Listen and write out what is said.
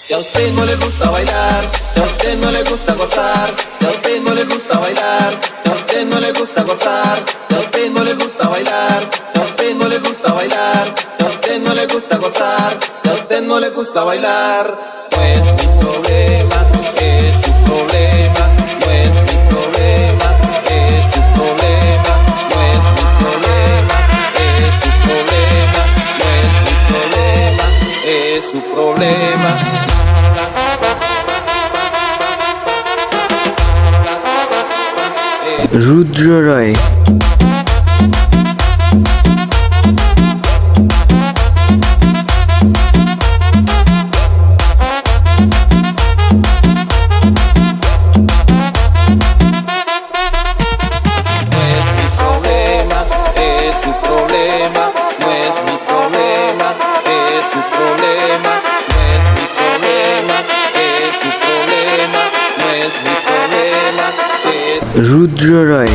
Y a usted no le gusta bailar, y a usted no le gusta gozar, y a usted no le gusta bailar, y a usted no le gusta gozar, y a usted no le gusta bailar, y a usted no le gusta bailar, y a usted no le gusta gozar, y a usted no le gusta bailar. No es mi problema, es su problema, no es mi problema, es su problema, no es mi problema, es su problema, no es mi problema, es su problema. Rudra Roy. Rudra Roy.